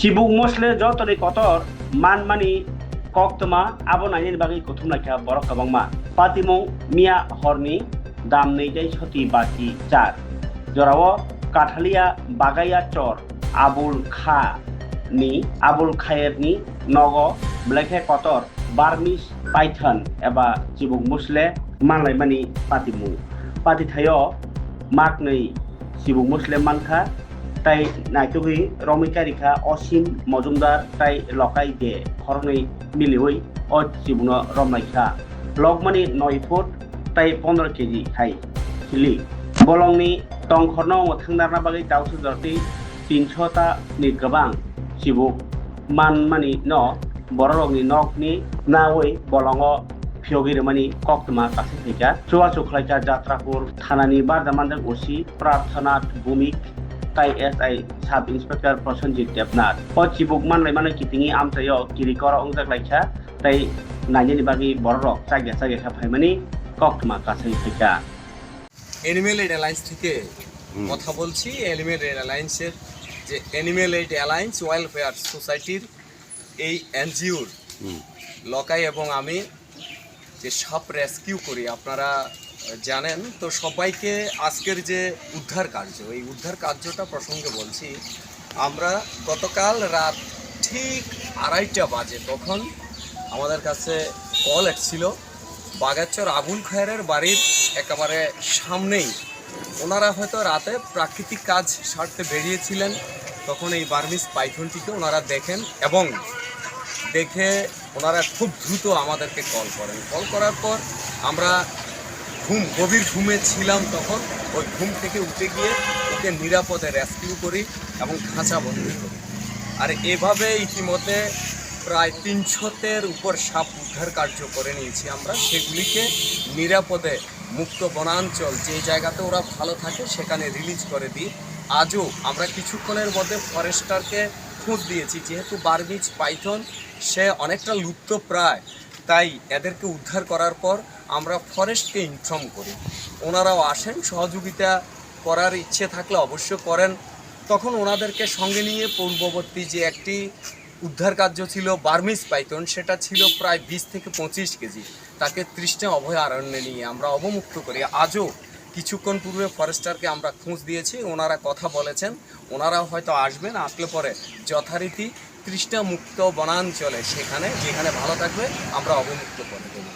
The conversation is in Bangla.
Cibuk mosle jotoni kotor man mani koktoma abo nainin bagi kutum lakha borok kabang ma patimong mia horni dam neidai soti baki jar jorao kathalia bagaya chor abul kha ni abul khayer ni nogo blekhe kotor barmis python eba cibuk musle manlai mani patimong pati thayo mak nei cibuk musle mankha তাই নাইতুগি রমিকারিখা অসীম মজুমদার তাই লকাই দে হরनै মিলিওই অ জীবন রমনাইখা লগমানি 9 ফুট তাই 15 কেজি খাই হিলি বলংনি টংখরনো থাंनारना बागै दाउसु जरति 300 ता नि गोबां सिबुक मानमानि न बररगनि नकनि नावै बलंगो फियोगिरमानि कक्तमा कासे फैका चुवा चुखलाइका जात्रापुर थानानि बारदामानजों उसी प्रार्थना भूमिक তাই SI sub inspector Prasenjit Debnath ও চিবুক মানলাই মানে কিতিঙি আমচাইও কিরিকর অংজাক লাইখা তাই নাইজেনি বাগি বড়রক চাইগে চাইগে খাফাইমানি কক্তমা কাছাই ফেকা অ্যানিমেল এইড অ্যালায়েন্স থেকে কথা বলছি। অ্যানিমেল এইড অ্যালায়েন্সের যে অ্যানিমেল এইড অ্যালায়েন্স ওয়েলফেয়ার সোসাইটির এই এনজিওর লকাই এবং আমি যে সাপ রেস্কিউ করি আপনারা জানেন। তো সবাইকে আজকের যে উদ্ধার কার্য এই উদ্ধার কার্যটা প্রসঙ্গে বলছি। আমরা গতকাল রাত ঠিক 2:30 বাজে তখন আমাদের কাছে কল এসেছিল বাগাচর আবুল খায়ের বাড়ির একেবারে সামনেই ওনারা হয়তো রাতে প্রাকৃতিক কাজ সারতে বেরিয়েছিলেন। তখন এই বার্মিস পাইথনটিকে ওনারা দেখেন এবং দেখে ওনারা খুব দ্রুত আমাদেরকে কল করেন। কল করার পর আমরা গভীর ঘুমে ছিলাম, তখন ওই ঘুম থেকে উঠে গিয়ে ওকে নিরাপদে রেস্কিউ করি এবং খাঁচাবন্দি করি। আর এভাবে ইতিমধ্যে প্রায় 300-এর উপর সাপ উদ্ধার কার্য করে নিয়েছি আমরা। সেগুলিকে নিরাপদে মুক্ত বনাঞ্চল যে জায়গাতে ওরা ভালো থাকে সেখানে রিলিজ করে দিই। আজও আমরা কিছুক্ষণের মধ্যে ফরেস্টারকে খোঁজ দিয়েছি, যেহেতু বার্মিজ পাইথন সে অনেকটা লুপ্ত প্রায়, তাই এদেরকে উদ্ধার করার পর আমরা ফরেস্টকে ইনফর্ম করি। ওনারাও আসেন, সহযোগিতা করার ইচ্ছে থাকলে অবশ্য করেন। তখন ওনাদেরকে সঙ্গে নিয়ে পূর্ববর্তী যে একটি উদ্ধার কার্য ছিল বার্মিজ পাইথন, সেটা ছিল প্রায় 20 থেকে 25 কেজি, তাকে তৃষ্ণা অভয়ারণ্যে নিয়ে আমরা অবমুক্ত করি। আজও কিছুক্ষণ পূর্বে ফরেস্টারকে আমরা খোঁজ দিয়েছি, ওনারা কথা বলেছেন, ওনারাও হয়তো আসবেন। আসলে পরে যথারীতি তৃষ্ণা মুক্ত বনাঞ্চলে সেখানে যেখানে ভালো থাকবে আমরা অবমুক্ত করে দেব।